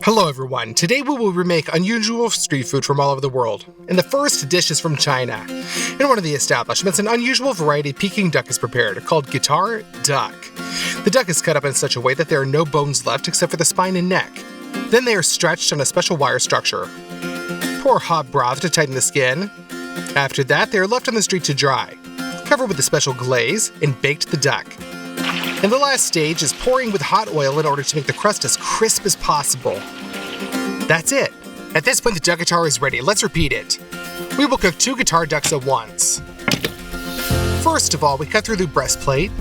Hello everyone, today we will remake unusual street food from all over the world. And the first dish is from China. In one of the establishments, an unusual variety of Peking duck is prepared, called guitar duck. The duck is cut up in such a way that there are no bones left except for the spine and neck. Then they are stretched on a special wire structure. Pour hot broth to tighten the skin. After that, they are left on the street to dry. Cover with a special glaze and baked the duck. And the last stage is pouring with hot oil in order to make the crust as crisp as possible. That's it. At this point, the duck guitar is ready. Let's repeat it. We will cook 2 guitar ducks at once. First of all, we cut through the breastplate.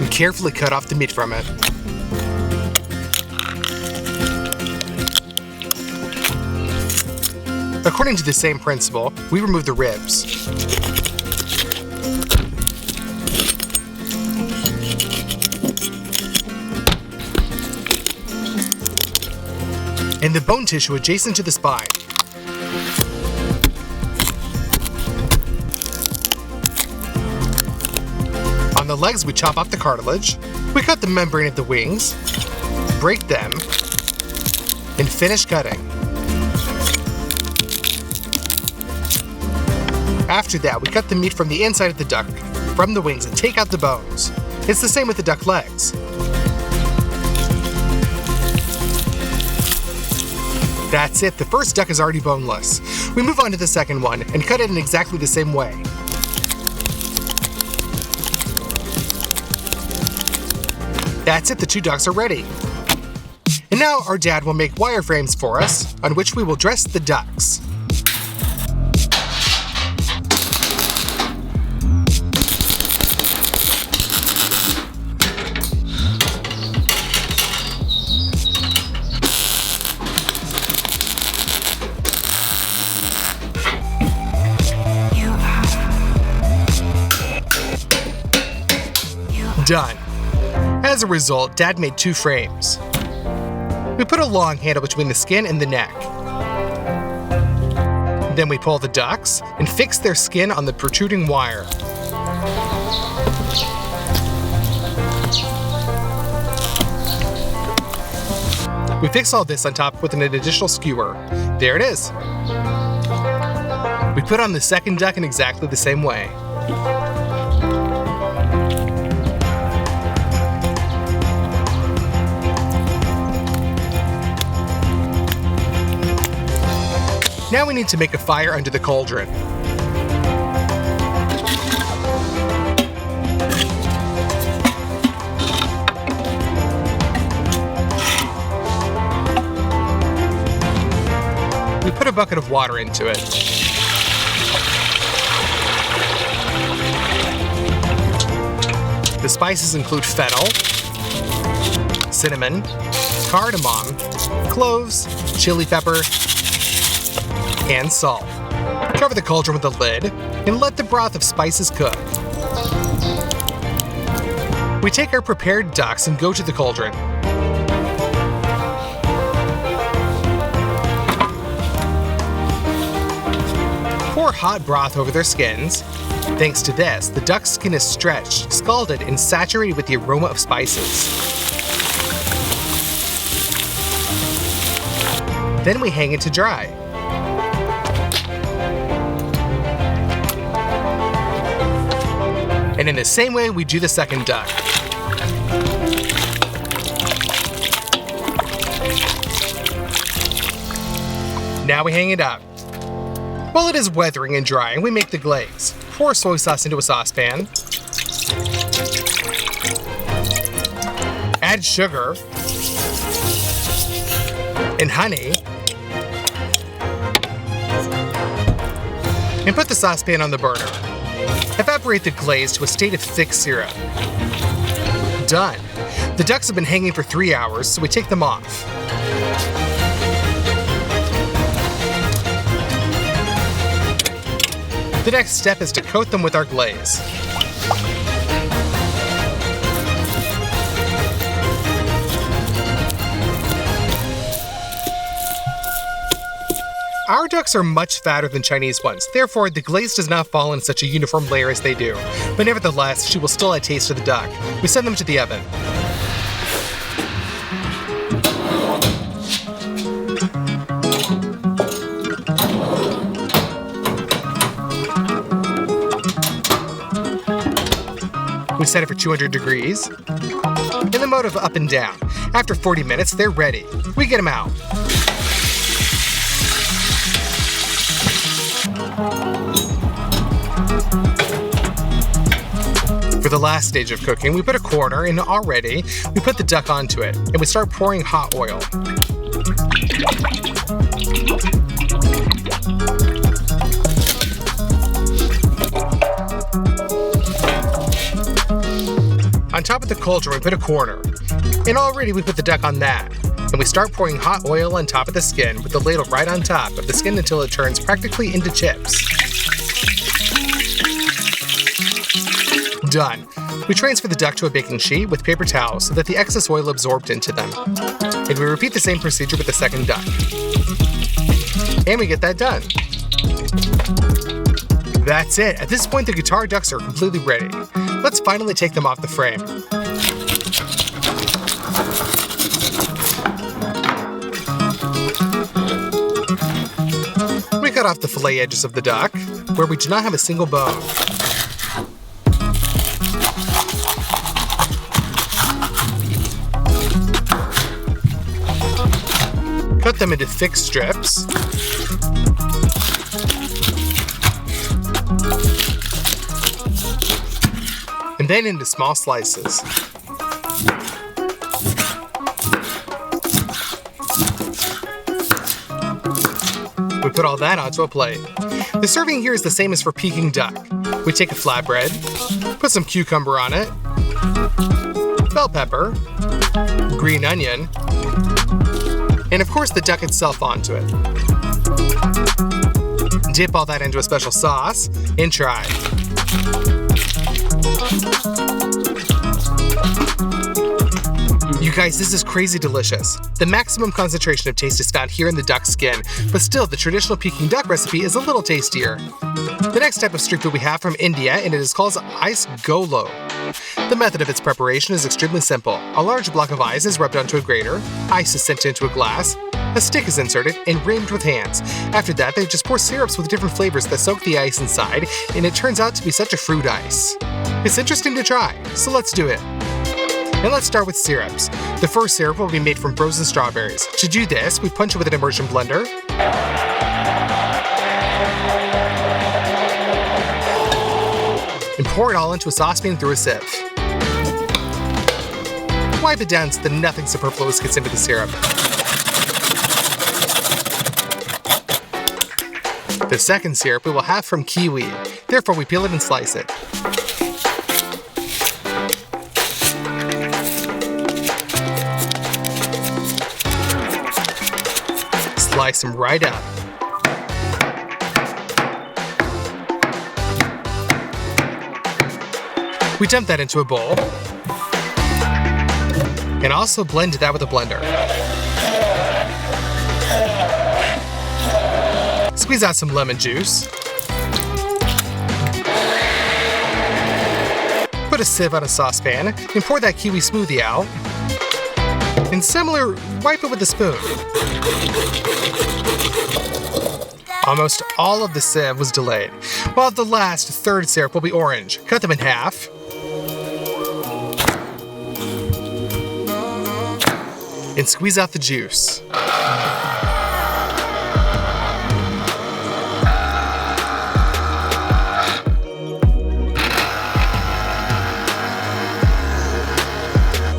And carefully cut off the meat from it. According to the same principle, we remove the ribs. And the bone tissue adjacent to the spine. On the legs, we chop off the cartilage. We cut the membrane of the wings, break them, and finish cutting. After that, we cut the meat from the inside of the duck, from the wings, and take out the bones. It's the same with the duck legs. That's it, the first duck is already boneless. We move on to the second one, and cut it in exactly the same way. That's it, the 2 ducks are ready. And now our dad will make wireframes for us, on which we will dress the ducks. Done. As a result, Dad made 2 frames. We put a long handle between the skin and the neck. Then we pull the ducks and fix their skin on the protruding wire. We fix all this on top with an additional skewer. There it is. We put on the second duck in exactly the same way. Now we need to make a fire under the cauldron. We put a bucket of water into it. The spices include fennel, cinnamon, cardamom, cloves, chili pepper, and salt. Cover the cauldron with a lid and let the broth of spices cook. We take our prepared ducks and go to the cauldron. Pour hot broth over their skins. Thanks to this, the duck's skin is stretched, scalded, and saturated with the aroma of spices. Then we hang it to dry. And in the same way, we do the second duck. Now we hang it up. While it is weathering and drying, we make the glaze. Pour soy sauce into a saucepan. Add sugar and honey. And put the saucepan on the burner. Evaporate the glaze to a state of thick syrup. Done. The ducks have been hanging for 3 hours, so we take them off. The next step is to coat them with our glaze. Our ducks are much fatter than Chinese ones, therefore the glaze does not fall in such a uniform layer as they do. But nevertheless, she will still add taste to the duck. We send them to the oven. We set it for 200 degrees. In the mode of up and down. After 40 minutes, they're ready. We get them out. For the last stage of cooking, we put a corner, and already, we put the duck onto it, and we start pouring hot oil. On top of the cauldron, we put a corner, and already we put the duck on that. And we start pouring hot oil on top of the skin with the ladle right on top of the skin until it turns practically into chips. Done. We transfer the duck to a baking sheet with paper towels so that the excess oil absorbed into them. And we repeat the same procedure with the second duck. And we get that done. That's it. At this point, the guitar ducks are completely ready. Let's finally take them off the frame. We cut off the fillet edges of the duck, where we do not have a single bone. Cut them into thick strips. And then into small slices. We put all that onto a plate. The serving here is the same as for Peking duck. We take a flatbread, put some cucumber on it, bell pepper, green onion, and of course the duck itself onto it. Dip all that into a special sauce and try. You guys, this is crazy delicious. The maximum concentration of taste is found here in the duck skin, but still the traditional Peking duck recipe is a little tastier. The next type of street food we have from India, and it is called Ice Gola. The method of its preparation is extremely simple. A large block of ice is rubbed onto a grater, ice is sent into a glass, a stick is inserted and reamed with hands. After that, they just pour syrups with different flavors that soak the ice inside, and it turns out to be such a fruit ice. It's interesting to try, so let's do it. And let's start with syrups. The first syrup will be made from frozen strawberries. To do this, we punch it with an immersion blender. And pour it all into a saucepan through a sieve. Wipe it down so that nothing superfluous gets into the syrup. The second syrup we will have from kiwi. Therefore, we peel it and slice it. Slice them right up. We dump that into a bowl. And also blend that with a blender. Squeeze out some lemon juice. Put a sieve on a saucepan and pour that kiwi smoothie out. And similar, wipe it with a spoon. Almost all of the sieve was delayed, while the last third syrup will be orange. Cut them in half. And squeeze out the juice.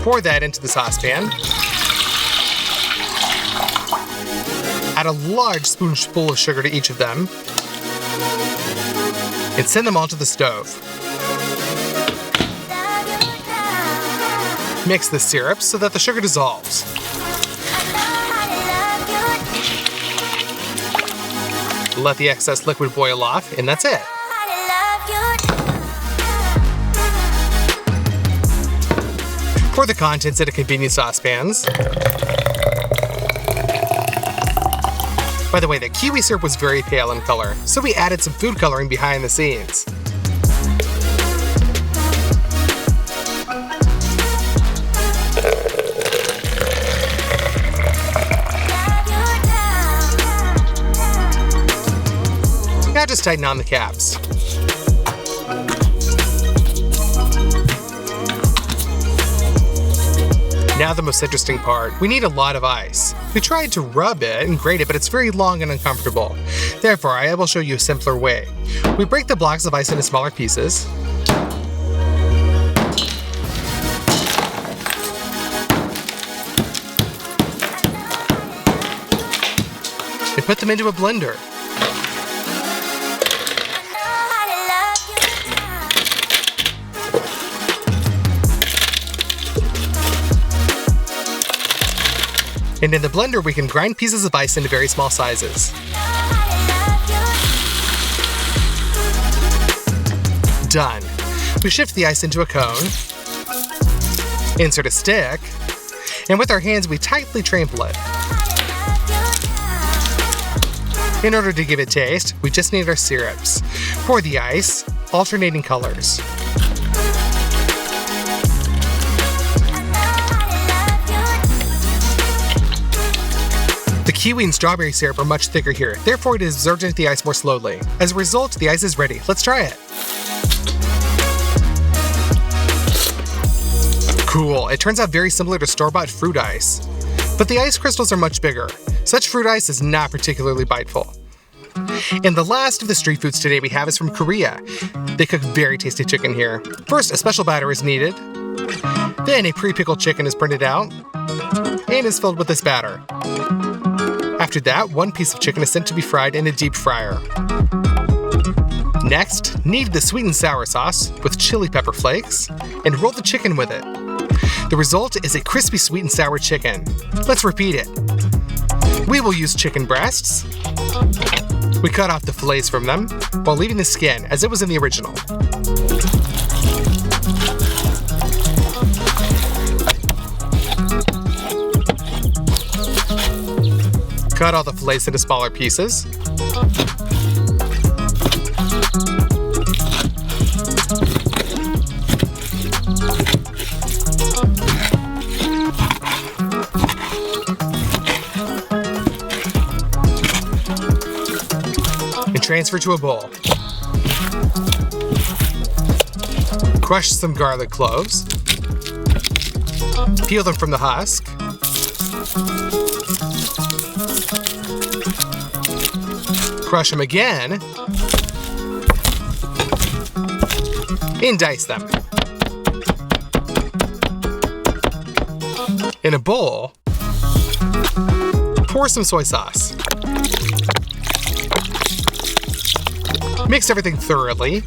Pour that into the saucepan. Add a large spoonful of sugar to each of them. And send them all to the stove. Mix the syrup so that the sugar dissolves. Let the excess liquid boil off, and that's it. Pour the contents into convenient saucepans. By the way, the kiwi syrup was very pale in color, so we added some food coloring behind the scenes. Now just tighten on the caps. Now the most interesting part, we need a lot of ice. We tried to rub it and grate it, but it's very long and uncomfortable. Therefore, I will show you a simpler way. We break the blocks of ice into smaller pieces. And put them into a blender. And in the blender, we can grind pieces of ice into very small sizes. Done. We shift the ice into a cone, insert a stick, and with our hands, we tightly trample it. In order to give it taste, we just need our syrups. Pour the ice, alternating colors. The kiwi and strawberry syrup are much thicker here, therefore it is absorbed into the ice more slowly. As a result, the ice is ready. Let's try it. Cool, it turns out very similar to store-bought fruit ice. But the ice crystals are much bigger. Such fruit ice is not particularly biteful. And the last of the street foods today we have is from Korea. They cook very tasty chicken here. First, a special batter is needed. Then a pre-pickled chicken is printed out and is filled with this batter. After that, one piece of chicken is sent to be fried in a deep fryer. Next, knead the sweet and sour sauce with chili pepper flakes and roll the chicken with it. The result is a crispy sweet and sour chicken. Let's repeat it. We will use chicken breasts. We cut off the fillets from them while leaving the skin as it was in the original. Cut all the fillets into smaller pieces. And transfer to a bowl. Crush some garlic cloves. Peel them from the husk. Crush them again, and dice them. In a bowl, pour some soy sauce. Mix everything thoroughly,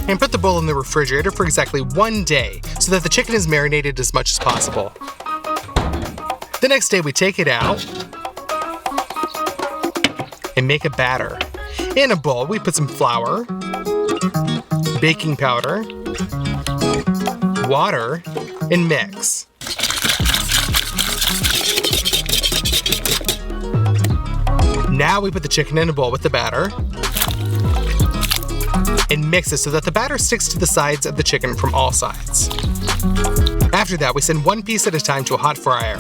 and put the bowl in the refrigerator for exactly 1 day so that the chicken is marinated as much as possible. The next day we take it out and make a batter. In a bowl, we put some flour, baking powder, water, and mix. Now we put the chicken in a bowl with the batter and mix it so that the batter sticks to the sides of the chicken from all sides. After that, we send one piece at a time to a hot fryer.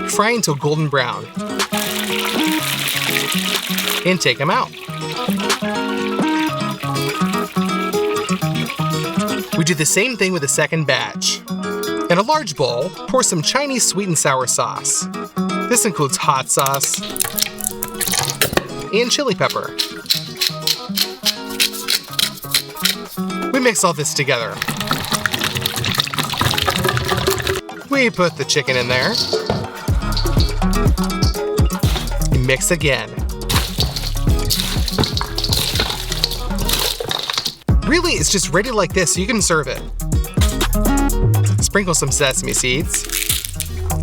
Fry until golden brown. And take them out. We do the same thing with the second batch. In a large bowl, pour some Chinese sweet and sour sauce. This includes hot sauce and chili pepper. We mix all this together. We put the chicken in there. Mix again. Really, it's just ready like this so you can serve it. Sprinkle some sesame seeds.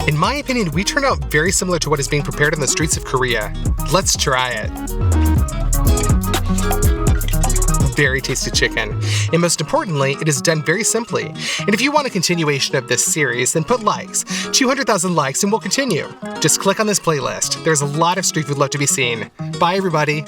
In my opinion, we turned out very similar to what is being prepared in the streets of Korea. Let's try it. very tasty chicken. And most importantly, it is done very simply. And if you want a continuation of this series, then put likes. 200,000 likes and we'll continue. Just click on this playlist. There's a lot of street food left to be seen. Bye, everybody.